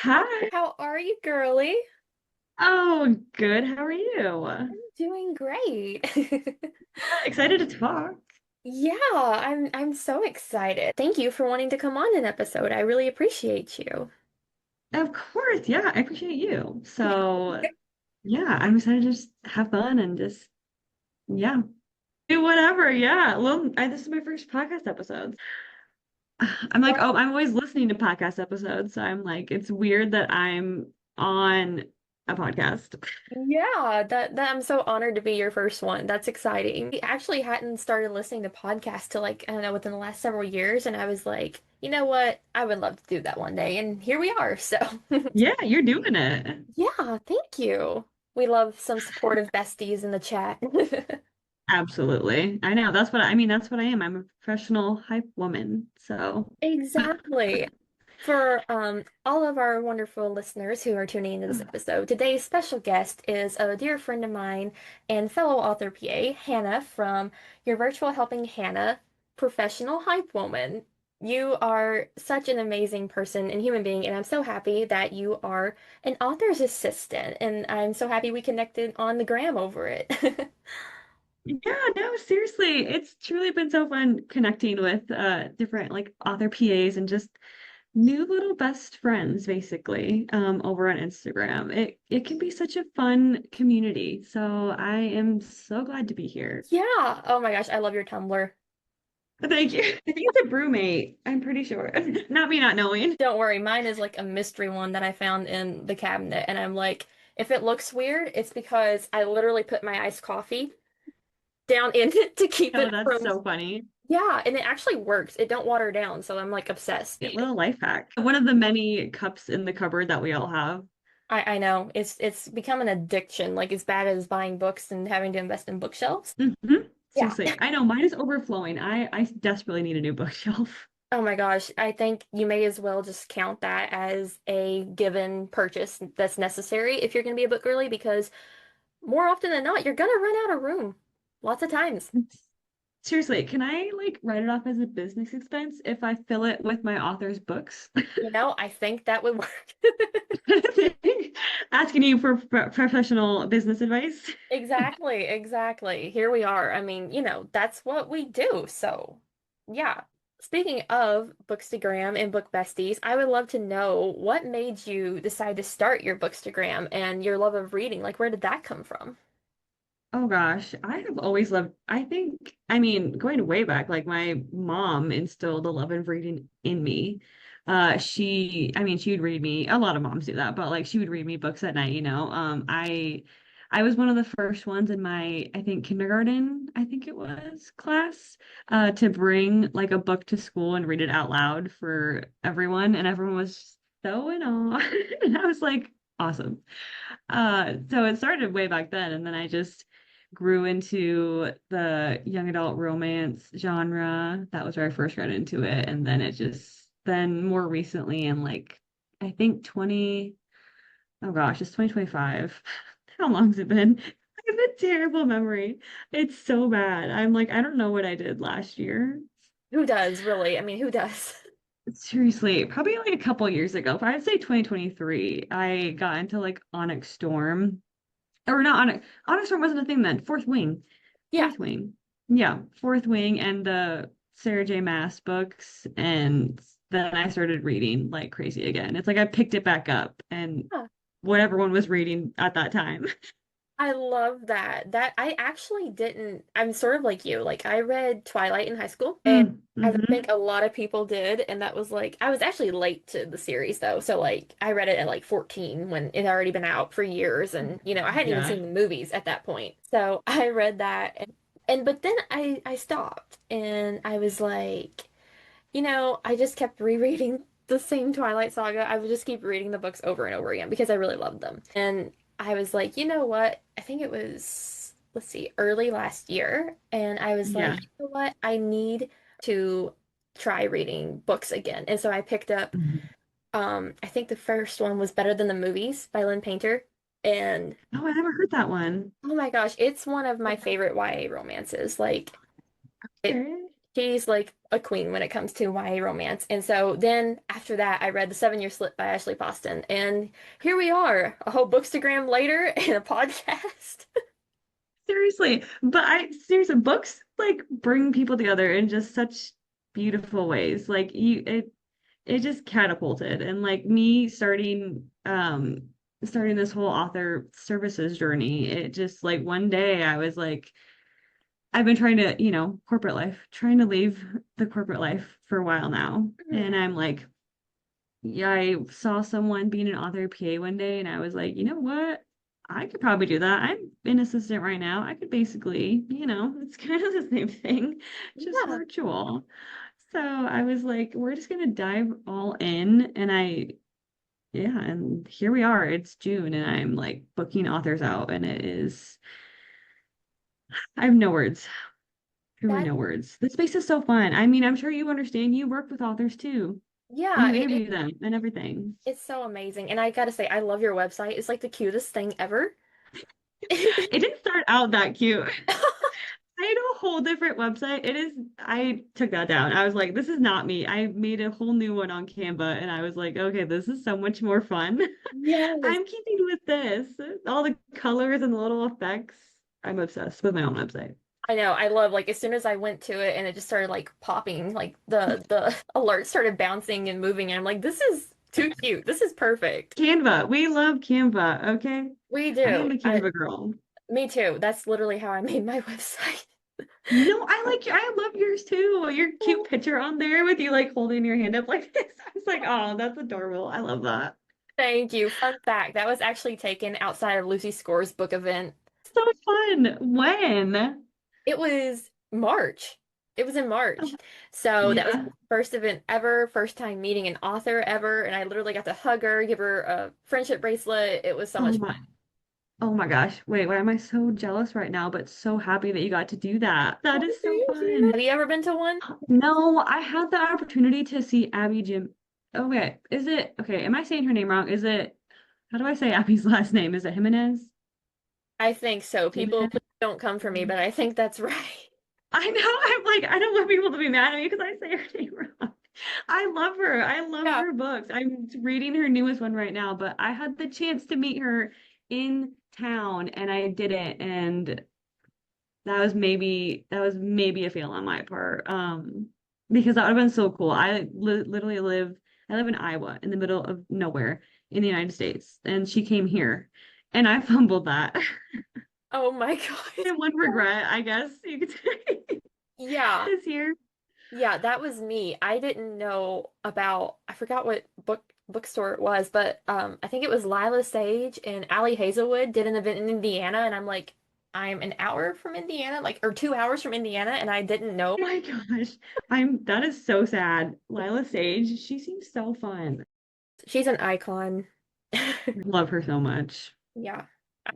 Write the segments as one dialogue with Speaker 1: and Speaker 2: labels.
Speaker 1: Hi.
Speaker 2: How are you, girly?
Speaker 1: Oh, good. How are you?
Speaker 2: Doing great.
Speaker 1: Excited to talk.
Speaker 2: Yeah, I'm so excited. Thank you for wanting to come on an episode. I really appreciate you.
Speaker 1: Of course. Yeah, I appreciate you. So, yeah, I'm excited to just have fun and just, yeah, do whatever. Yeah. Well, this is my first podcast episode. I'm like, oh, I'm always listening to podcast episodes. So I'm like, it's weird that I'm on a podcast.
Speaker 2: Yeah, that I'm so honored to be your first one. That's exciting. I actually hadn't started listening to podcasts till like, I don't know, within the last several years, and I was like, you know what? I would love to do that one day, and here we are. So,
Speaker 1: Yeah, you're doing it.
Speaker 2: yeah, thank you. We love some supportive besties in the chat.
Speaker 1: Absolutely. I know. That's what I am. I'm a professional hype woman. So,
Speaker 2: Exactly. For all of our wonderful listeners who are tuning into this episode, today's special guest is a dear friend of mine and fellow author PA, Hannah from Your Virtual Helping Hannah, professional hype woman. You are such an amazing person and human being, and I'm so happy that you are an author's assistant, and I'm so happy we connected on the gram over it.
Speaker 1: yeah, no, seriously, it's truly been so fun connecting with different like author PAs and just new little best friends basically over on Instagram. It can be such a fun community. So I am so glad to be here.
Speaker 2: Yeah. Oh my gosh, I love your Tumblr.
Speaker 1: Thank you. I think it's a brewmate, I'm pretty sure. Not me not knowing.
Speaker 2: Don't worry, mine is like a mystery one that I found in the cabinet, and I'm like, if it looks weird, it's because I literally put my iced coffee down in it to keep
Speaker 1: Oh,
Speaker 2: it
Speaker 1: that's
Speaker 2: from,
Speaker 1: so funny.
Speaker 2: yeah, and it actually works. It don't water down, so I'm like obsessed.
Speaker 1: A little life hack. One of the many cups in the cupboard that we all have.
Speaker 2: I know it's become an addiction, like as bad as buying books and having to invest in bookshelves. Yeah.
Speaker 1: Seriously, I know mine is overflowing. I desperately need a new bookshelf.
Speaker 2: Oh my gosh, I think you may as well just count that as a given purchase that's necessary if you're going to be a book girly, because more often than not, you're gonna run out of room. Lots of times.
Speaker 1: Seriously, can I like write it off as a business expense if I fill it with my author's books?
Speaker 2: I think that would work.
Speaker 1: Asking you for professional business advice.
Speaker 2: Exactly, exactly. Here we are. I mean, that's what we do. So, yeah. Speaking of Bookstagram and Book Besties, I would love to know what made you decide to start your Bookstagram and your love of reading. Like, where did that come from?
Speaker 1: Oh gosh, I have always loved, going way back, like my mom instilled a love of reading in me. She would read me, a lot of moms do that, but like she would read me books at night, you know. I was one of the first ones in my, I think kindergarten, I think it was class, to bring like a book to school and read it out loud for everyone, and everyone was so in awe. And I was like, awesome. So it started way back then, and then I just grew into the young adult romance genre. That was where I first got into it. And then it just then more recently in like I think 20, oh gosh, it's 2025. How long has it been? I have a terrible memory. It's so bad. I'm like, I don't know what I did last year.
Speaker 2: Who does, really? I mean, who does?
Speaker 1: Seriously, probably like a couple years ago. If I'd say 2023, I got into like Onyx Storm. Or not Onyx Storm wasn't a thing then. Fourth Wing.
Speaker 2: Yeah.
Speaker 1: Fourth Wing. Yeah, Fourth Wing and the Sarah J. Maas books. And then I started reading like crazy again. It's like I picked it back up and what everyone was reading at that time.
Speaker 2: I love that. That I actually didn't. I'm sort of like you. Like I read Twilight in high school, and as I think
Speaker 1: Mm-hmm.
Speaker 2: a lot of people did, and that was like I was actually late to the series though. So like I read it at like 14 when it had already been out for years, and I hadn't even
Speaker 1: Yeah.
Speaker 2: seen the movies at that point. So I read that, and but then I stopped, and I was like, I just kept rereading the same Twilight saga. I would just keep reading the books over and over again because I really loved them. And I was like, you know what? I think it was, let's see, early last year. And I was like,
Speaker 1: Yeah.
Speaker 2: you know what? I need to try reading books again. And so I picked up,
Speaker 1: Mhm.
Speaker 2: I think the first one was Better Than the Movies by Lynn Painter. And
Speaker 1: Oh, I never heard that one.
Speaker 2: oh my gosh, it's one of my favorite YA romances. Like, it
Speaker 1: Okay.
Speaker 2: She's like a queen when it comes to YA romance. And so then after that, I read The 7 Year Slip by Ashley Poston. And here we are, a whole bookstagram later and a podcast.
Speaker 1: Seriously, but I seriously, books like bring people together in just such beautiful ways. Like it just catapulted, and like me starting this whole author services journey, it just like one day I was like, I've been trying to, corporate life, trying to leave the corporate life for a while now. And
Speaker 2: Mhm.
Speaker 1: I'm like, yeah, I saw someone being an author PA one day, and I was like, you know what? I could probably do that. I'm an assistant right now. I could basically, it's kind of the same thing, just
Speaker 2: Yeah,
Speaker 1: virtual. So I was like, we're just gonna dive all in. Yeah, and here we are. It's June, and I'm like booking authors out, and I have no words. Truly
Speaker 2: that
Speaker 1: no words. This space is so fun. I mean, I'm sure you understand. You work with authors too.
Speaker 2: yeah,
Speaker 1: You interview them and everything.
Speaker 2: it's so amazing. And I gotta say, I love your website. It's like the cutest thing ever.
Speaker 1: It didn't start out that cute. I had a whole different website. I took that down. I was like, this is not me. I made a whole new one on Canva and I was like, okay, this is so much more fun.
Speaker 2: Yes.
Speaker 1: I'm keeping with this. All the colors and the little effects. I'm obsessed with my own website.
Speaker 2: I know. I love like as soon as I went to it and it just started like popping, like the alert started bouncing and moving, and I'm like, this is too cute. This is perfect.
Speaker 1: Canva. We love Canva, okay?
Speaker 2: We
Speaker 1: I am
Speaker 2: do.
Speaker 1: a Canva girl.
Speaker 2: Me too. That's literally how I made my website.
Speaker 1: No, I love yours too. Your cute picture on there with you like holding your hand up like this. I was like, oh, that's adorable. I love that.
Speaker 2: Thank you. Fun fact, that was actually taken outside of Lucy Score's book event.
Speaker 1: So fun. When?
Speaker 2: It was March. It was in March.
Speaker 1: Oh,
Speaker 2: So that was
Speaker 1: yeah.
Speaker 2: my first event ever, first time meeting an author ever, and I literally got to hug her, give her a friendship bracelet. It was so
Speaker 1: Oh
Speaker 2: much
Speaker 1: my.
Speaker 2: fun.
Speaker 1: Oh my gosh. Wait, why am I so jealous right now, but so happy that you got to do that. That
Speaker 2: Oh,
Speaker 1: is so
Speaker 2: thank you.
Speaker 1: fun.
Speaker 2: Have you ever been to one?
Speaker 1: No, I had the opportunity to see Abby Jim. Okay, is it okay? Am I saying her name wrong? How do I say Abby's last name? Is it Jimenez?
Speaker 2: I think so. People,
Speaker 1: Jimenez?
Speaker 2: please don't come for me, but I think that's right.
Speaker 1: I know. I'm like, I don't want people to be mad at me because I say her name wrong. I love her. I love
Speaker 2: Yeah.
Speaker 1: her books. I'm reading her newest one right now, but I had the chance to meet her in town and I didn't. And that was maybe a fail on my part. Because that would have been so cool. I live in Iowa in the middle of nowhere in the United States, and she came here, and I fumbled that.
Speaker 2: Oh my God.
Speaker 1: And one regret, I guess you could say,
Speaker 2: Yeah.
Speaker 1: this year.
Speaker 2: Yeah, that was me. I didn't know about, I forgot what bookstore it was, but I think it was Lila Sage and Allie Hazelwood did an event in Indiana, and I'm like, I'm an hour from Indiana, like or 2 hours from Indiana, and I didn't know.
Speaker 1: Oh my gosh. That is so sad. Lila Sage, she seems so fun.
Speaker 2: She's an icon.
Speaker 1: Love her so much.
Speaker 2: Yeah.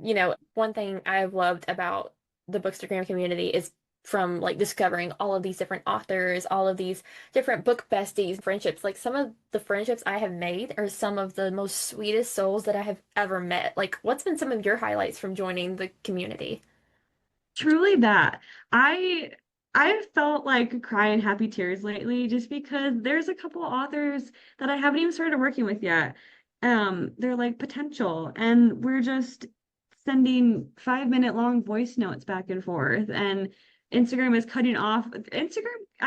Speaker 2: You know, one thing I've loved about the Bookstagram community is from like discovering all of these different authors, all of these different book besties, friendships. Like some of the friendships I have made are some of the most sweetest souls that I have ever met. Like, what's been some of your highlights from joining the community?
Speaker 1: Truly that. I I've felt like crying happy tears lately just because there's a couple authors that I haven't even started working with yet. They're like potential and we're just sending 5 minute long voice notes back and forth and Instagram is cutting off. I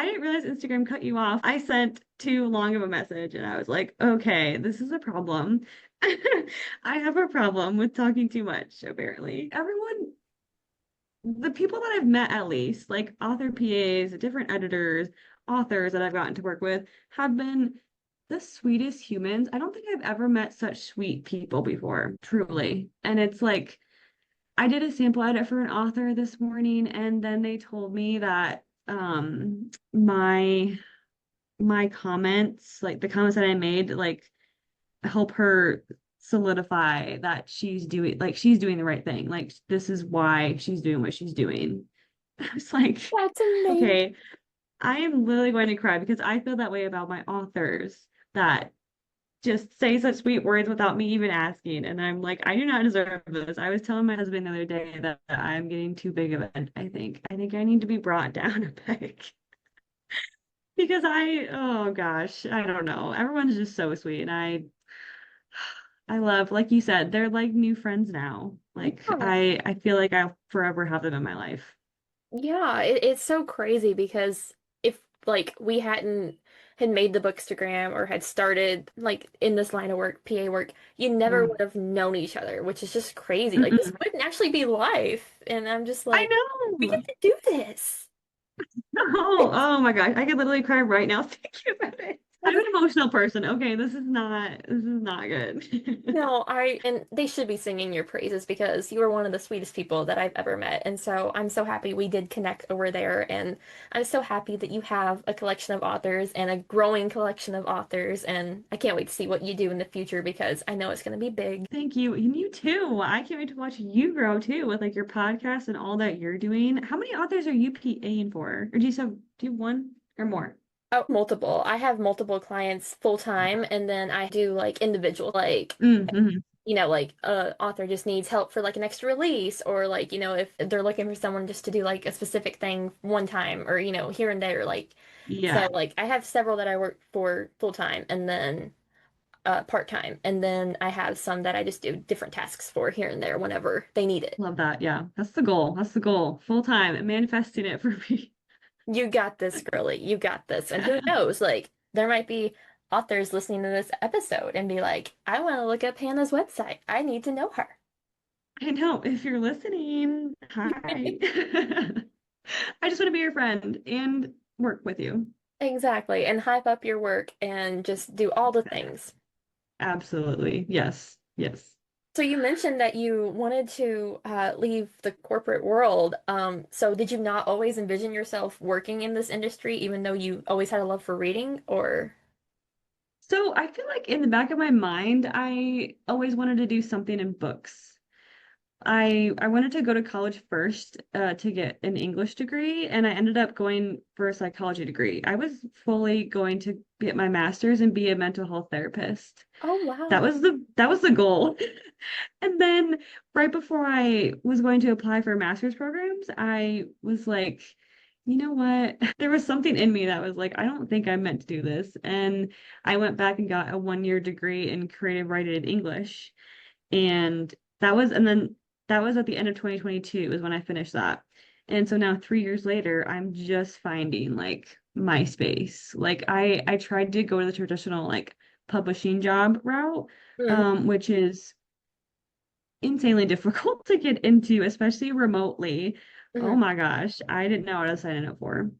Speaker 1: didn't realize Instagram cut you off. I sent too long of a message and I was like, okay, this is a problem. I have a problem with talking too much, apparently. The people that I've met at least, like author PAs, different editors, authors that I've gotten to work with, have been the sweetest humans. I don't think I've ever met such sweet people before, truly. And it's like, I did a sample edit for an author this morning, and then they told me that my comments, like the comments that I made, like help her solidify that she's doing the right thing. Like this is why she's doing what she's doing. I was like,
Speaker 2: That's amazing.
Speaker 1: okay, I am literally going to cry because I feel that way about my authors that just say such sweet words without me even asking. And I'm like, I do not deserve this. I was telling my husband the other day that I'm getting too big of it. I think I need to be brought down a peg. because oh gosh, I don't know. Everyone's just so sweet, and I love, like you said, they're like new friends now. Like
Speaker 2: Yeah.
Speaker 1: I feel like I'll forever have them in my life.
Speaker 2: Yeah, it's so crazy because if like we hadn't had made the bookstagram or had started like in this line of work, PA work, you never
Speaker 1: Yeah.
Speaker 2: would have known each other, which is just crazy. Like this
Speaker 1: Mm-mm.
Speaker 2: wouldn't actually be life. And I'm just
Speaker 1: I
Speaker 2: like, we
Speaker 1: know.
Speaker 2: get to do this.
Speaker 1: Oh my gosh, I could literally cry right now thinking about it. I'm an emotional person. Okay, this is not good.
Speaker 2: No, and they should be singing your praises because you are one of the sweetest people that I've ever met. And so I'm so happy we did connect over there. And I'm so happy that you have a collection of authors and a growing collection of authors. And I can't wait to see what you do in the future because I know it's going to be big.
Speaker 1: Thank you. And you too. I can't wait to watch you grow too with like your podcast and all that you're doing. How many authors are you PAing for? Or do you have one or more?
Speaker 2: Oh, multiple. I have multiple clients full time, and then I do like individual, like
Speaker 1: Mm-hmm.
Speaker 2: like a author just needs help for like an extra release or like, if they're looking for someone just to do like a specific thing one time or, here and there like
Speaker 1: Yeah,
Speaker 2: so like I have several that I work for full time and then part time and then I have some that I just do different tasks for here and there whenever they need it.
Speaker 1: love that. Yeah, that's the goal. That's the goal. Full time and manifesting it for me.
Speaker 2: You got this, girly. You got this. And who knows, like there might be authors listening to this episode and be like, I want to look up Hannah's website. I need to know her.
Speaker 1: I know if you're listening, hi. I just want to be your friend and work with you.
Speaker 2: Exactly. And hype up your work and just do all the things.
Speaker 1: Absolutely. Yes. Yes.
Speaker 2: So you mentioned that you wanted to leave the corporate world. So did you not always envision yourself working in this industry, even though you always had a love for reading, or?
Speaker 1: So I feel like in the back of my mind, I always wanted to do something in books. I wanted to go to college first to get an English degree, and I ended up going for a psychology degree. I was fully going to get my master's and be a mental health therapist.
Speaker 2: Oh, wow.
Speaker 1: That was the goal. And then right before I was going to apply for master's programs, I was like, you know what? There was something in me that was like, I don't think I'm meant to do this. And I went back and got a 1 year degree in creative writing and English. And and then that was at the end of 2022 is when I finished that. And so now 3 years later, I'm just finding like my space. Like I tried to go to the traditional like publishing job route,
Speaker 2: Mhm,
Speaker 1: which is insanely difficult to get into, especially remotely. Oh
Speaker 2: mhm.
Speaker 1: my gosh, I didn't know what I was signing up for.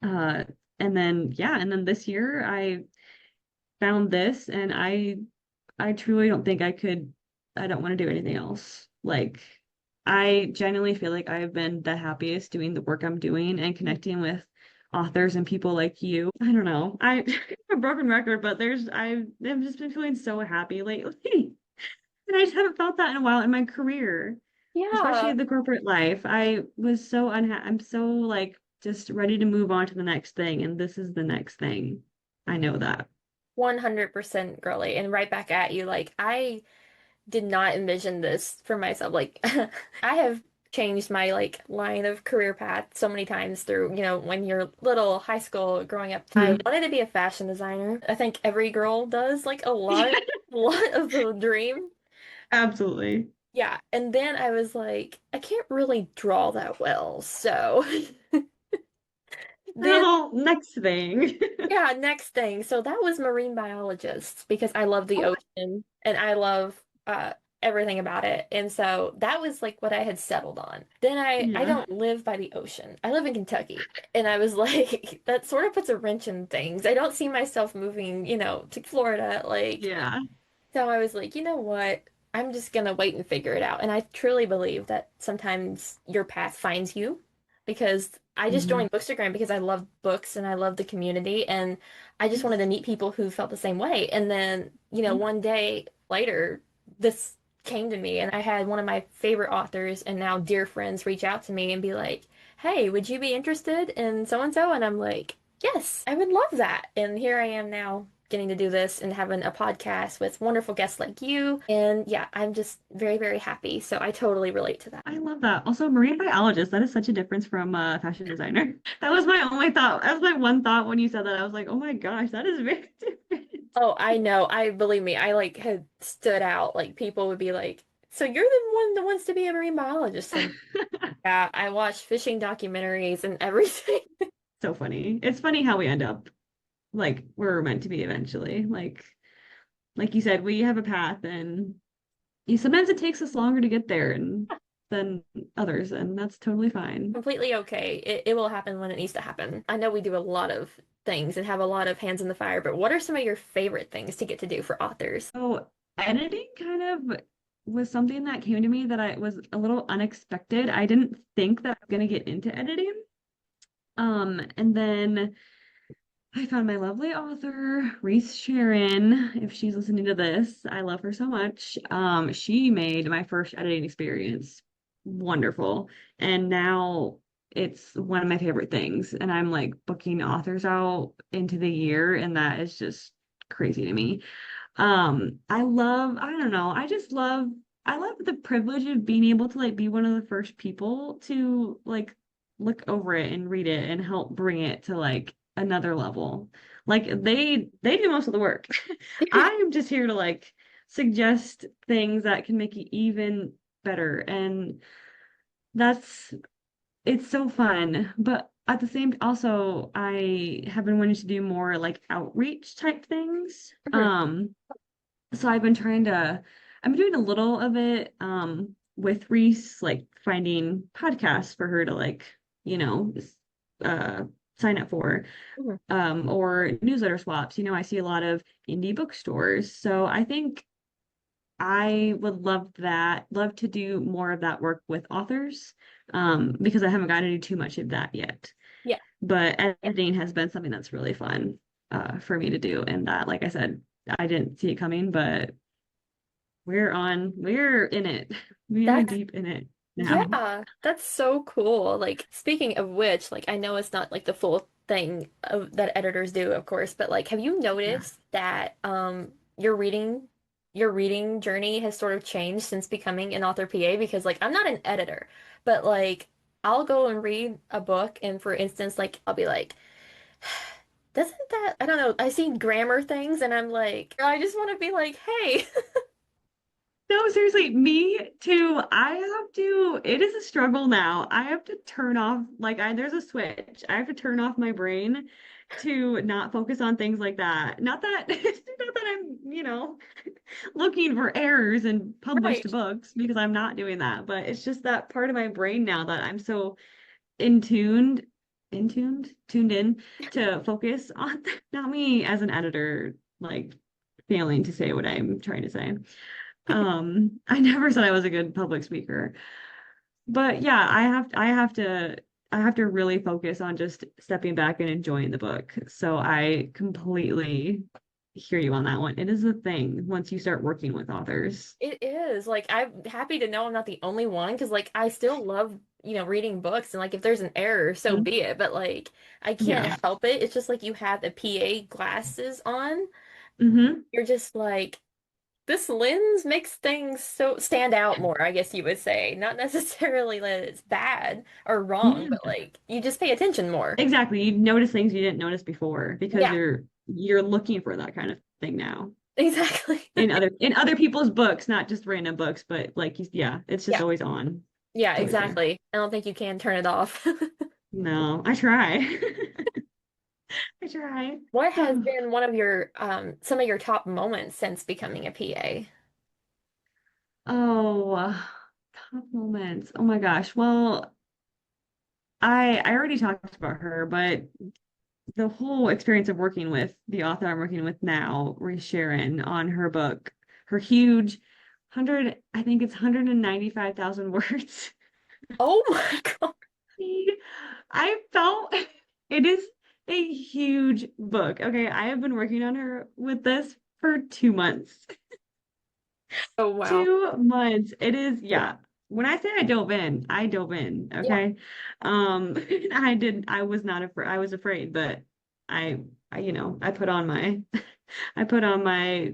Speaker 1: Uh, and then this year I found this, and I truly don't think I don't want to do anything else. Like, I genuinely feel like I've been the happiest doing the work I'm doing and connecting with authors and people like you. I don't know. I'm a broken record, but I've just been feeling so happy lately. And I just haven't felt that in a while in my career, especially
Speaker 2: Yeah,
Speaker 1: the corporate life. I was so unhappy. I'm so like just ready to move on to the next thing, and this is the next thing. I know that.
Speaker 2: 100% girly. And right back at you. Like, I did not envision this for myself. Like, I have changed my like line of career path so many times through, when you're little, high school, growing up. I
Speaker 1: Mhm.
Speaker 2: wanted to be a fashion designer. I think every girl does, like a lot, lot of the dream.
Speaker 1: Absolutely.
Speaker 2: Yeah, and then I was like, I can't really draw that well, so then
Speaker 1: Well, next thing.
Speaker 2: yeah, next thing. So that was marine biologists because I love the
Speaker 1: Oh,
Speaker 2: ocean and I love everything about it. And so that was like what I had settled on. Then I
Speaker 1: yeah.
Speaker 2: don't live by the ocean. I live in Kentucky. And I was like, that sort of puts a wrench in things. I don't see myself moving, to Florida. Like,
Speaker 1: Yeah.
Speaker 2: so I was like, you know what? I'm just gonna wait and figure it out. And I truly believe that sometimes your path finds you because I just
Speaker 1: Mhm.
Speaker 2: joined Bookstagram because I love books and I love the community and I just wanted to meet people who felt the same way. And then, one day later, this came to me and I had one of my favorite authors and now dear friends reach out to me and be like, "Hey, would you be interested in so and so?" And I'm like, "Yes, I would love that." And here I am now getting to do this and having a podcast with wonderful guests like you. And yeah, I'm just very, very happy. So I totally relate to that.
Speaker 1: I love that. Also, marine biologist, that is such a difference from fashion designer. That was my only thought. That was my one thought when you said that. I was like, oh my gosh, that is very different.
Speaker 2: Oh, I know. I believe me. I like had stood out. Like people would be like, "So you're the one that wants to be a marine biologist?" And yeah, I watch fishing documentaries and everything.
Speaker 1: So funny. It's funny how we end up like we're meant to be eventually. Like you said, we have a path and sometimes it takes us longer to get there and than others, and that's totally fine.
Speaker 2: Completely okay. It will happen when it needs to happen. I know we do a lot of things and have a lot of hands in the fire, but what are some of your favorite things to get to do for authors?
Speaker 1: So editing kind of was something that came to me that I was a little unexpected. I didn't think that I was gonna get into editing. And then I found my lovely author, Reese Sharon. If she's listening to this, I love her so much. She made my first editing experience wonderful. And now it's one of my favorite things. And I'm like booking authors out into the year, and that is just crazy to me. I don't know, I love the privilege of being able to like be one of the first people to like look over it and read it and help bring it to like another level. Like they do most of the work. I'm just here to like suggest things that can make it even better. And that's it's so fun. But at the same also I have been wanting to do more like outreach type things.
Speaker 2: Mhm.
Speaker 1: So I've been doing a little of it with Reese, like finding podcasts for her to like, you know, uh sign up for,
Speaker 2: Mhm.
Speaker 1: or newsletter swaps. I see a lot of indie bookstores. So I think I would love to do more of that work with authors, because I haven't gotten to do too much of that yet.
Speaker 2: Yeah.
Speaker 1: But editing has been something that's really fun for me to do. And that, like I said, I didn't see it coming, but we're in it. We are
Speaker 2: That's
Speaker 1: deep in it now.
Speaker 2: Yeah, that's so cool. Like speaking of which, like I know it's not like the full thing that editors do, of course, but like have you
Speaker 1: Yeah.
Speaker 2: noticed that your reading journey has sort of changed since becoming an author PA? Because like I'm not an editor, but like I'll go and read a book and for instance, like I'll be like, doesn't that I don't know, I see grammar things and I'm like, I just want to be like, hey.
Speaker 1: No, seriously, me too. It is a struggle now. I have to turn off, there's a switch. I have to turn off my brain to not focus on things like that. Not that, not that I'm, looking for errors in published
Speaker 2: Right.
Speaker 1: books because I'm not doing that, but it's just that part of my brain now that I'm so in tuned, tuned in to focus on, not me as an editor, like failing to say what I'm trying to say. I never said I was a good public speaker, but yeah, I have to really focus on just stepping back and enjoying the book. So I completely hear you on that one. It is a thing once you start working with authors.
Speaker 2: It is. Like I'm happy to know I'm not the only one because like I still love, reading books and like if there's an error, so
Speaker 1: Mhm.
Speaker 2: be it. But like I can't
Speaker 1: Yeah.
Speaker 2: help it. It's just like you have the PA glasses on.
Speaker 1: Hmm.
Speaker 2: You're just like this lens makes things so stand out more, I guess you would say. Not necessarily that it's bad or wrong, but
Speaker 1: Yeah.
Speaker 2: like you just pay attention more.
Speaker 1: Exactly. You notice things you didn't notice before because
Speaker 2: Yeah,
Speaker 1: you're looking for that kind of thing now
Speaker 2: exactly.
Speaker 1: in other people's books, not just random books, but yeah, it's just
Speaker 2: Yeah.
Speaker 1: always on.
Speaker 2: Yeah,
Speaker 1: It's always there.
Speaker 2: exactly. I don't think you can turn it off.
Speaker 1: No, I try. I try.
Speaker 2: What has been one of your some of your top moments since becoming a PA?
Speaker 1: Oh, top moments. Oh my gosh. Well, I already talked about her, but the whole experience of working with the author I'm working with now, Reese Sharon, on her book, her huge 100, I think it's 195,000 words.
Speaker 2: Oh my God.
Speaker 1: I felt it is a huge book. Okay, I have been working on her with this for 2 months.
Speaker 2: Oh wow.
Speaker 1: 2 months. It is, yeah. When I say I dove in,
Speaker 2: Yeah.
Speaker 1: okay? I was not afraid, I was afraid, but I I put on my I put on my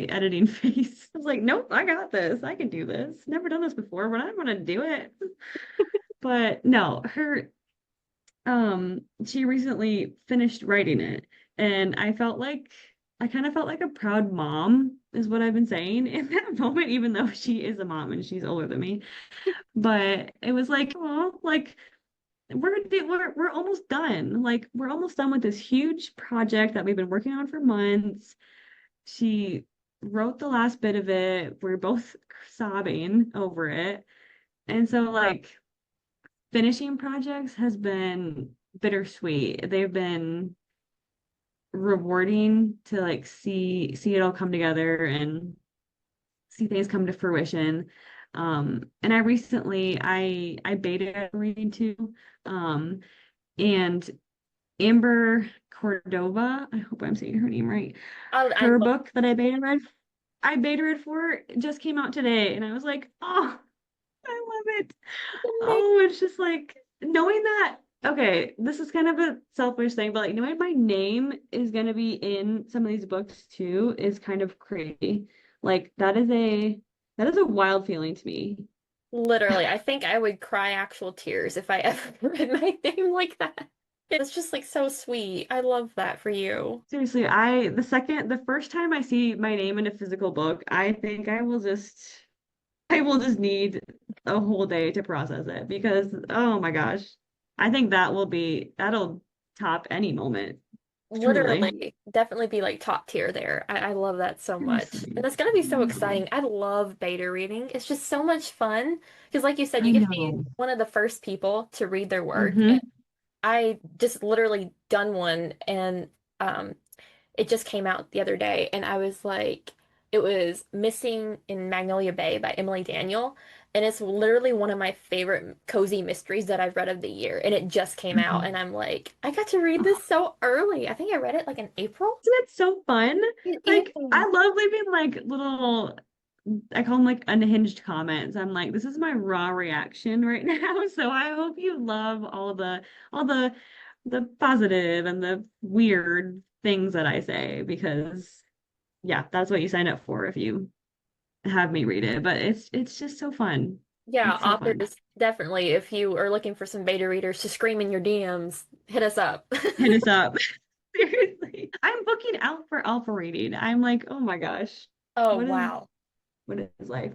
Speaker 1: editing face. I was like, nope, I got this. I can do this. Never done this before, but I'm gonna do it. But no, she recently finished writing it, and I kind of felt like a proud mom is what I've been saying in that moment, even though she is a mom and she's older than me. But it was like, oh, like we're almost done. Like we're almost done with this huge project that we've been working on for months. She wrote the last bit of it. We're both sobbing over it. And so like finishing projects has been bittersweet. They've been rewarding to like see it all come together and see things come to fruition. And I recently I beta reading too. And Amber Cordova, I hope I'm saying her name right.
Speaker 2: I
Speaker 1: Her
Speaker 2: love
Speaker 1: book that I beta read for just came out today, and I was like, oh, I love it.
Speaker 2: it.
Speaker 1: Oh, it's just like knowing that, okay, this is kind of a selfish thing, but like knowing my name is gonna be in some of these books too is kind of crazy. Like that is a wild feeling to me.
Speaker 2: Literally, I think I would cry actual tears if I ever read my name like that. It's just like so sweet. I love that for you.
Speaker 1: Seriously, the first time I see my name in a physical book, I will just need a whole day to process it because, oh my gosh, I think that'll top any moment, truly.
Speaker 2: Literally, definitely be like top tier there. I love that so much. And
Speaker 1: Seriously.
Speaker 2: it's gonna be
Speaker 1: I
Speaker 2: so
Speaker 1: know.
Speaker 2: exciting. I love beta reading. It's just so much fun. Because like you said, you
Speaker 1: I
Speaker 2: get to be
Speaker 1: know.
Speaker 2: one of the first people to read their work. And
Speaker 1: Hmm.
Speaker 2: I just literally done one and um it just came out the other day, and I was like, it was Missing in Magnolia Bay by Emily Daniel. And it's literally one of my favorite cozy mysteries that I've read of the year. And it just came out, and I'm like, I got to read
Speaker 1: Oh,
Speaker 2: this so early. I think I read it like in April.
Speaker 1: isn't it so fun?
Speaker 2: It
Speaker 1: Like, I
Speaker 2: is.
Speaker 1: love leaving like little, I call them like unhinged comments. I'm like, this is my raw reaction right now. So I hope you love all the positive and the weird things that I say because yeah, that's what you sign up for if you have me read it. But it's just so fun.
Speaker 2: Yeah,
Speaker 1: It's so fun.
Speaker 2: authors, definitely. If you are looking for some beta readers to scream in your DMs, hit us up.
Speaker 1: Hit us up. Seriously. I'm booking out for alpha reading. I'm like, oh my gosh.
Speaker 2: Oh,
Speaker 1: What is
Speaker 2: wow.
Speaker 1: what is life?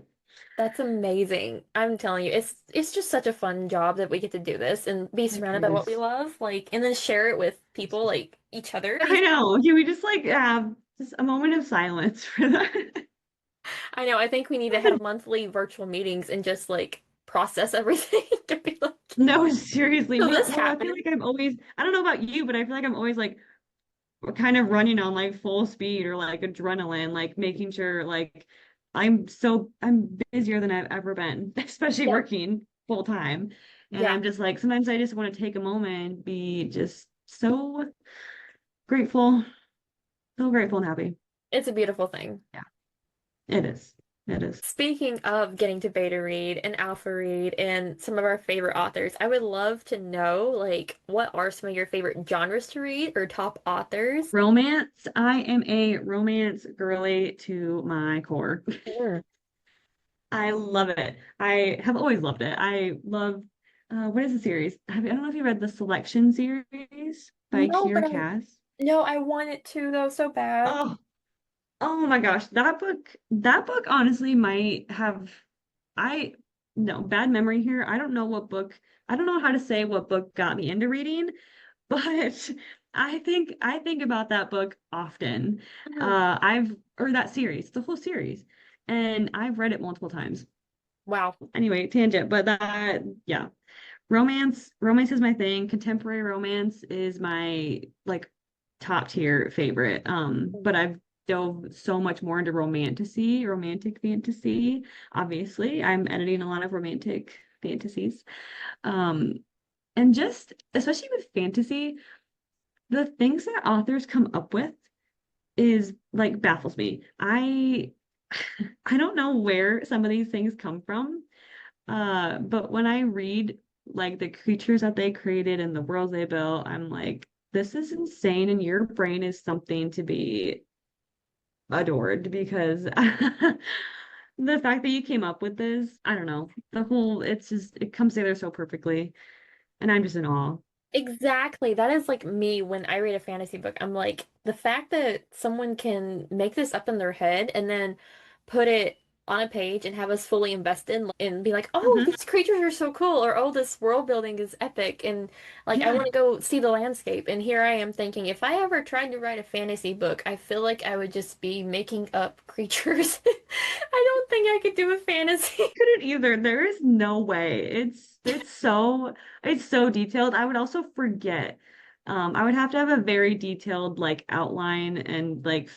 Speaker 2: That's amazing. I'm telling you, it's just such a fun job that we get to do this and be
Speaker 1: It
Speaker 2: surrounded by what we
Speaker 1: is.
Speaker 2: love, like, and then share it with people like each other.
Speaker 1: I know. Can we just like have just a moment of silence for that?
Speaker 2: I know, I think we need to have monthly virtual meetings and just like process everything to be like,
Speaker 1: No, seriously.
Speaker 2: so this
Speaker 1: Well, I feel
Speaker 2: happened.
Speaker 1: like I don't know about you, but I feel like I'm always like kind of running on like full speed or like adrenaline, like making sure like I'm busier than I've ever been, especially
Speaker 2: Yeah.
Speaker 1: working full time. And
Speaker 2: Yeah,
Speaker 1: I'm just like sometimes I just want to take a moment and be just so grateful, so grateful and happy.
Speaker 2: it's a beautiful thing.
Speaker 1: Yeah, it is. It is.
Speaker 2: Speaking of getting to beta read and alpha read and some of our favorite authors, I would love to know like what are some of your favorite genres to read or top authors?
Speaker 1: Romance. I am a romance girly to my core.
Speaker 2: Mm.
Speaker 1: I love it. I have always loved it. I love what is the series? I don't know if you read the Selection series by
Speaker 2: No, but
Speaker 1: Kiera
Speaker 2: I
Speaker 1: Cass.
Speaker 2: no, I want it to though so bad.
Speaker 1: Oh, oh my gosh. That book honestly might have I no, bad memory here. I don't know how to say what book got me into reading, but I think about that book often.
Speaker 2: Mhm.
Speaker 1: Or that series, the whole series. And I've read it multiple times.
Speaker 2: Wow.
Speaker 1: Anyway, tangent, but that, yeah. Romance is my thing. Contemporary romance is my like top tier favorite. But I've dove so much more into romantic fantasy. Obviously, I'm editing a lot of romantic fantasies. Um, and just especially with fantasy, the things that authors come up with is like baffles me. I don't know where some of these things come from. But when I read like the creatures that they created and the worlds they built, I'm like, this is insane and your brain is something to be adored because the fact that you came up with this, I don't know, it's just, it comes together so perfectly. And I'm just in awe.
Speaker 2: Exactly. That is like me when I read a fantasy book. I'm like, the fact that someone can make this up in their head and then put it on a page and have us fully invested and be like, oh,
Speaker 1: Hmm.
Speaker 2: these creatures are so cool, or oh, this world building is epic, and like I
Speaker 1: Yeah.
Speaker 2: want to go see the landscape. And here I am thinking, if I ever tried to write a fantasy book, I feel like I would just be making up creatures. I don't think I could do a fantasy.
Speaker 1: Couldn't either. There is no way. It's so detailed. I would also forget. I would have to have a very detailed like outline and like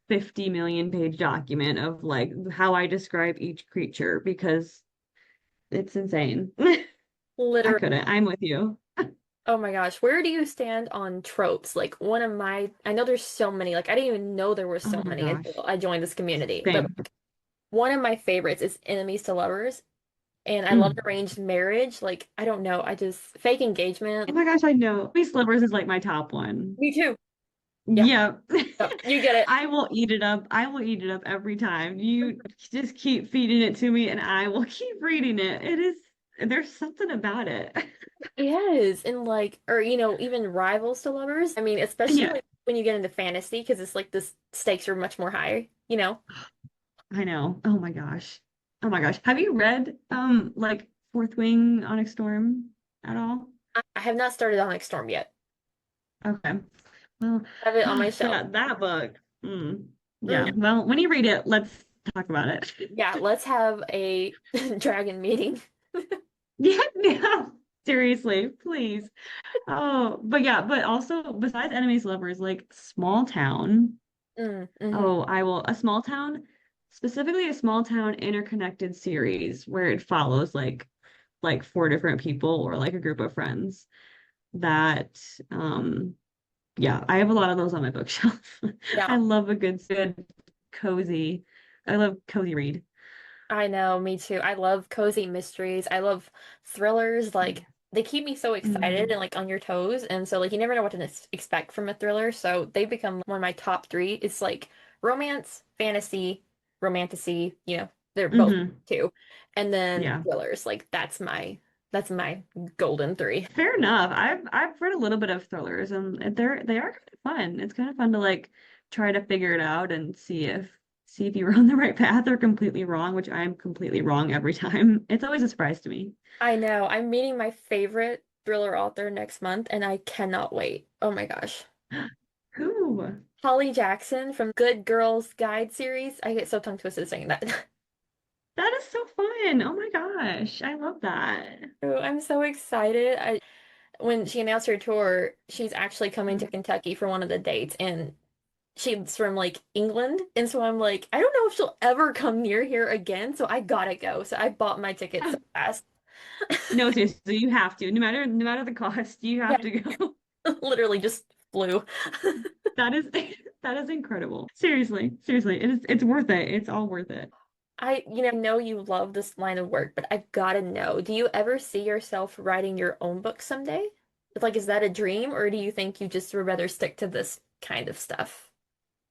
Speaker 1: 50 million page document of like how I describe each creature because it's insane. I
Speaker 2: Literally.
Speaker 1: couldn't. I'm with you.
Speaker 2: Oh my gosh, where do you stand on tropes? Like I know there's so many. Like I didn't even know there were so
Speaker 1: Oh my
Speaker 2: many until
Speaker 1: gosh.
Speaker 2: I joined this community. But
Speaker 1: Same.
Speaker 2: like, one of my favorites is enemies to lovers, and I love
Speaker 1: Mm.
Speaker 2: arranged marriage. Like I don't know, I just fake
Speaker 1: Oh
Speaker 2: engagement.
Speaker 1: my gosh, I know. These slivers is like my top one.
Speaker 2: Me too. Yeah,
Speaker 1: Yep.
Speaker 2: yep, you get it.
Speaker 1: I will eat it up. I will eat it up every time. You just keep feeding it to me and I will keep reading it. There's something about it.
Speaker 2: Yes, and like, or even rivals to lovers. I mean, especially
Speaker 1: Yeah,
Speaker 2: like when you get into fantasy, because it's like the stakes are much more high.
Speaker 1: I know. Oh my gosh. Oh my gosh. Have you read like Fourth Wing Onyx Storm at all?
Speaker 2: I have not started on Storm yet.
Speaker 1: Okay. Well,
Speaker 2: I have it on my shelf.
Speaker 1: that book.
Speaker 2: Mm,
Speaker 1: Yeah. Well, when you read it, let's talk about it.
Speaker 2: yeah, let's have a dragon meeting.
Speaker 1: Yeah, yeah. Seriously, please. Oh, but yeah, but also besides enemies lovers, like small town.
Speaker 2: Hmm.
Speaker 1: Oh, a small town, specifically a small town interconnected series where it follows like four different people or like a group of friends. That yeah, I have a lot of those on my bookshelf.
Speaker 2: Yeah,
Speaker 1: I love a good cozy. I love cozy read.
Speaker 2: I know, me too. I love cozy mysteries. I love thrillers. Like they keep me so excited
Speaker 1: Mm.
Speaker 2: and like on your toes. And so like you never know what to expect from a thriller. So they become one of my top three. It's like romance, fantasy, romantasy, they're both
Speaker 1: Hmm.
Speaker 2: two. And then
Speaker 1: Yeah.
Speaker 2: thrillers. Like that's my golden three.
Speaker 1: Fair enough. I've read a little bit of thrillers and they are kind of fun. It's kind of fun to like try to figure it out and see if you were on the right path or completely wrong, which I'm completely wrong every time. It's always a surprise to me.
Speaker 2: I know. I'm meeting my favorite thriller author next month, and I cannot wait. Oh my gosh.
Speaker 1: Who?
Speaker 2: Holly Jackson from Good Girls Guide series. I get so tongue twisted saying that.
Speaker 1: That is so fun. Oh my gosh. I love that.
Speaker 2: Oh, I'm so excited. When she announced her tour, she's actually coming to Kentucky for one of the dates, and she's from like England. And so I'm like, I don't know if she'll ever come near here again, so I gotta go. So I bought my ticket so fast.
Speaker 1: No, seriously, you have to. No matter the cost, you
Speaker 2: Yeah,
Speaker 1: have to go.
Speaker 2: literally just flew.
Speaker 1: That is that is incredible. Seriously, seriously. It's worth it. It's all worth it.
Speaker 2: I know you love this line of work, but I've got to know, do you ever see yourself writing your own book someday? It's like, is that a dream, or do you think you just would rather stick to this kind of stuff?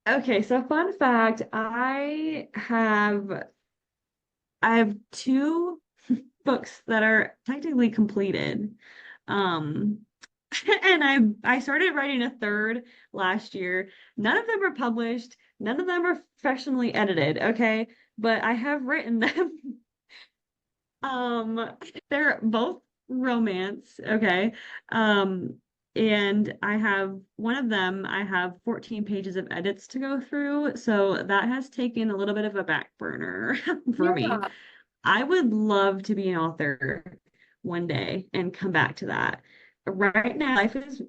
Speaker 1: Okay, so fun fact, I have two books that are technically completed. Um, and I started writing a third last year. None of them are published, none of them are professionally edited, okay? But I have written them. Um, they're both romance, okay? Um, and I have one of them, I have 14 pages of edits to go through, so that has taken a little bit of a back burner for me.
Speaker 2: Yeah.
Speaker 1: I would love to be an author one day and come back to that. Right now, life is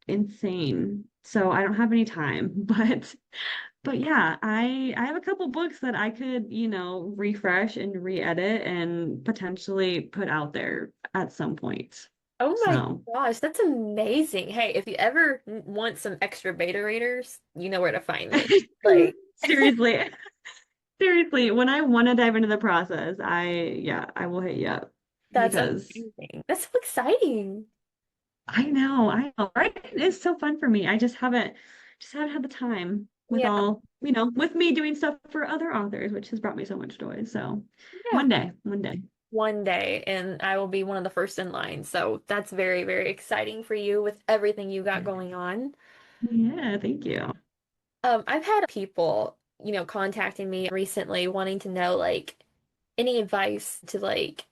Speaker 1: insane, so I don't have any time. But yeah, I have a couple books that I could, refresh and re-edit and potentially put out there at some point.
Speaker 2: Oh my
Speaker 1: So
Speaker 2: gosh, that's amazing. Hey, if you ever want some extra beta readers, you know where to find me. Like,
Speaker 1: seriously, seriously, when I want to dive into the process, I will hit you up
Speaker 2: that's
Speaker 1: because
Speaker 2: amazing. That's so exciting.
Speaker 1: I know, right? It's so fun for me. I just haven't had the time with
Speaker 2: Yeah,
Speaker 1: all, with me doing stuff for other authors, which has brought me so much joy. So
Speaker 2: yeah.
Speaker 1: one day.
Speaker 2: One day, and I will be one of the first in line. So that's very, very exciting for you with everything you got going on.
Speaker 1: Yeah, thank you.
Speaker 2: I've had people, contacting me recently wanting to know like any advice to like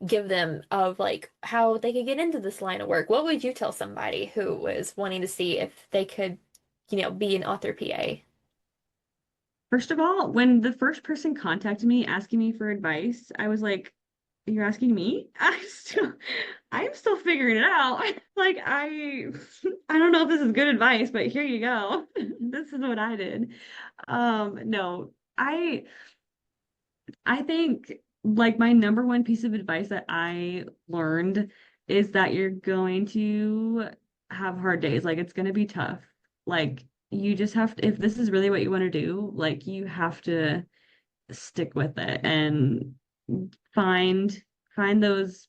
Speaker 2: give them of like how they could get into this line of work. What would you tell somebody who was wanting to see if they could, be an author PA?
Speaker 1: First of all, when the first person contacted me asking me for advice, I was like, "You're asking me? I'm still figuring it out. Like I don't know if this is good advice, but here you go. This is what I did." No, I think like my number one piece of advice that I learned is that you're going to have hard days. Like it's going to be tough. Like you just have to, if this is really what you want to do, like you have to stick with it and find find those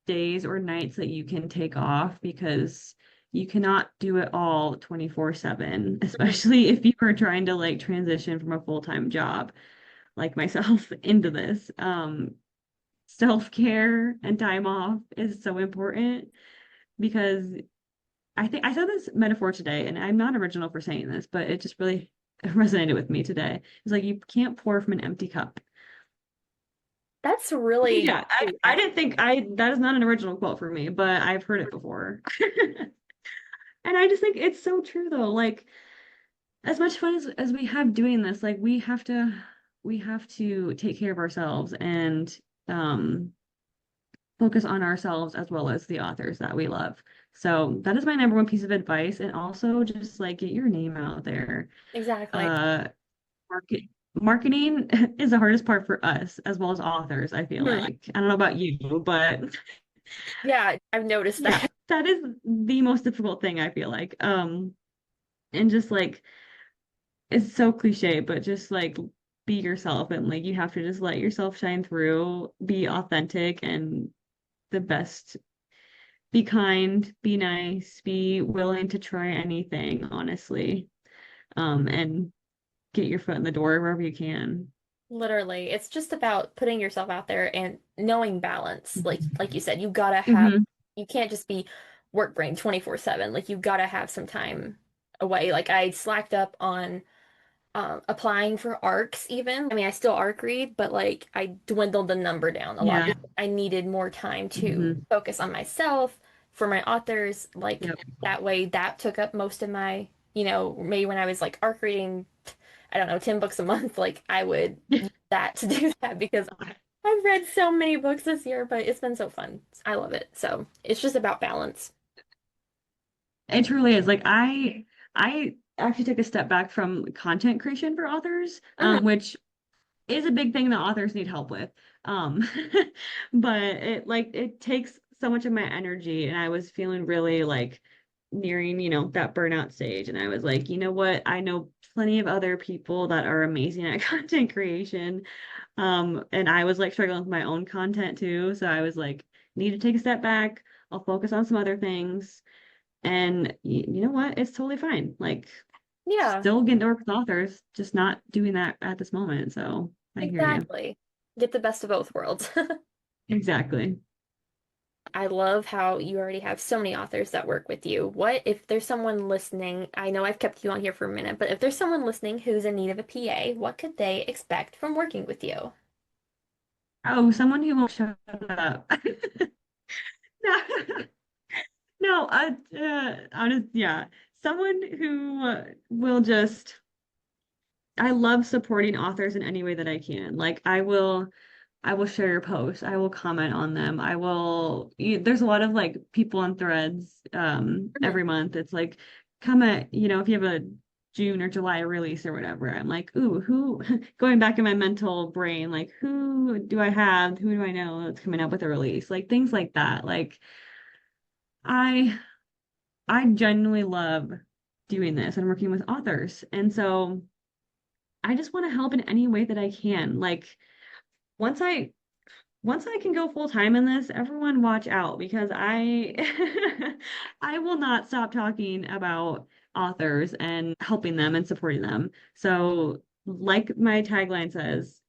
Speaker 1: days or nights that you can take off because you cannot do it all 24/7,
Speaker 2: Mhm.
Speaker 1: especially if you are trying to like transition from a full-time job like myself into this. Self-care and time off is so important because I think I saw this metaphor today, and I'm not original for saying this, but it just really resonated with me today. It's like you can't pour from an empty cup.
Speaker 2: That's really
Speaker 1: Yeah,
Speaker 2: true.
Speaker 1: I didn't think that is not an original quote for me, but I've heard it before. And I just think it's so true though. Like as much fun as we have doing this, like we have to take care of ourselves and um focus on ourselves as well as the authors that we love. So that is my number one piece of advice. And also just like get your name out there.
Speaker 2: Exactly.
Speaker 1: Uh market marketing is the hardest part for us as well as authors, I feel
Speaker 2: Mhm.
Speaker 1: like. I don't know about you, but
Speaker 2: Yeah, I've noticed
Speaker 1: yeah,
Speaker 2: that.
Speaker 1: that is the most difficult thing I feel like. And just like it's so cliche, but just like be yourself and like you have to just let yourself shine through, be authentic and the best. Be kind, be nice, be willing to try anything, honestly. And get your foot in the door wherever you can.
Speaker 2: Literally, it's just about putting yourself out there and knowing balance. Like you said, you gotta have
Speaker 1: Hmm.
Speaker 2: you can't just be work brain 24/7. Like you gotta have some time away. Like I slacked up on applying for ARCs even. I mean, I still ARC read, but like I dwindled the number down a lot
Speaker 1: Yeah.
Speaker 2: because I needed more time to
Speaker 1: Hmm.
Speaker 2: focus on myself for my authors. Like
Speaker 1: Yep.
Speaker 2: that way that took up most of my, maybe when I was like ARC reading, I don't know, 10 books a month, like I would use that to do that because I've read so many books this year, but it's been so fun. I love it. So it's just about balance.
Speaker 1: It truly is. Like I actually took a step back from content creation for authors,
Speaker 2: Mhm.
Speaker 1: which is a big thing that authors need help with. Um, but it takes so much of my energy, and I was feeling really like nearing, that burnout stage. And I was like, you know what? I know plenty of other people that are amazing at content creation. And I was like struggling with my own content too. So I was like, need to take a step back. I'll focus on some other things. And you know what? It's totally fine. Like,
Speaker 2: Yeah,
Speaker 1: still getting to work with authors, just not doing that at this moment. So I hear you.
Speaker 2: exactly. Get the best of both worlds.
Speaker 1: Exactly.
Speaker 2: I love how you already have so many authors that work with you. What if there's someone listening? I know I've kept you on here for a minute, but if there's someone listening who's in need of a PA, what could they expect from working with you?
Speaker 1: Oh, someone who will shut up. No, no, honest, yeah. Someone who will just, I love supporting authors in any way that I can. Like I will share your posts. I will comment on them. There's a lot of like people on threads
Speaker 2: Mhm.
Speaker 1: every month. It's like comment, if you have a June or July release or whatever. I'm like, ooh, who going back in my mental brain, like who do I have? Who do I know that's coming up with a release? Like things like that. Like I I genuinely love doing this and working with authors. And so I just want to help in any way that I can. Like once I once I can go full time in this, everyone watch out because I I will not stop talking about authors and helping them and supporting them. So, like my tagline says,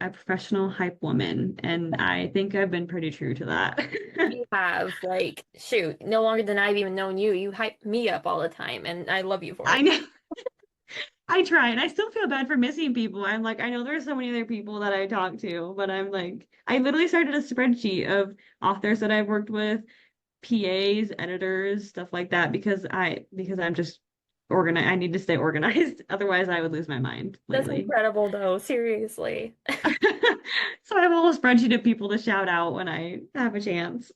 Speaker 1: a professional hype woman, and I think I've been pretty true to that.
Speaker 2: You have, like, shoot, no longer than I've even known you. You hype me up all the time, and I love you for
Speaker 1: I
Speaker 2: it.
Speaker 1: know. I try, and I still feel bad for missing people. I'm like, I know there's so many other people that I talk to, but I'm like, I literally started a spreadsheet of authors that I've worked with, PAs, editors, stuff like that, because I'm just organized. I need to stay organized. Otherwise, I would lose my mind
Speaker 2: That's
Speaker 1: lately.
Speaker 2: incredible, though. Seriously.
Speaker 1: So I have a whole spreadsheet of people to shout out when I have a chance.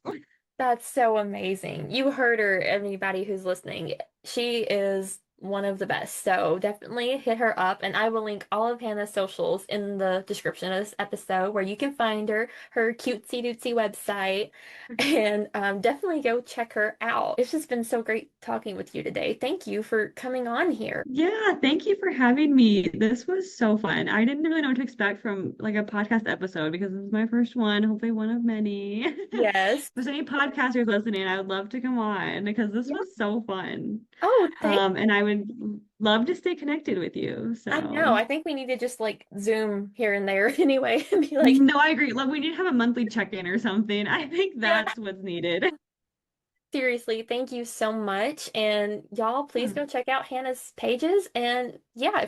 Speaker 2: That's so amazing. You heard her, anybody who's listening. She is one of the best. So definitely hit her up, and I will link all of Hannah's socials in the description of this episode where you can find her cutesy dootsy website, and definitely go check her out. It's just been so great talking with you today. Thank you for coming on here.
Speaker 1: Yeah, thank you for having me. This was so fun. I didn't really know what to expect from like a podcast episode because this is my first one, hopefully one of many. If
Speaker 2: Yes.
Speaker 1: there's any podcasters listening, I would love to come on because this
Speaker 2: Yeah.
Speaker 1: was so fun.
Speaker 2: Oh, thank
Speaker 1: And I would love to stay connected with you.
Speaker 2: I know.
Speaker 1: So,
Speaker 2: I think we need to just like Zoom here and there anyway and be like,
Speaker 1: no, I agree. Like, we need to have a monthly check-in or something. I think
Speaker 2: yeah,
Speaker 1: that's what's needed.
Speaker 2: seriously, thank you so much. And y'all, please
Speaker 1: Yeah.
Speaker 2: go check out Hannah's pages. And yeah, if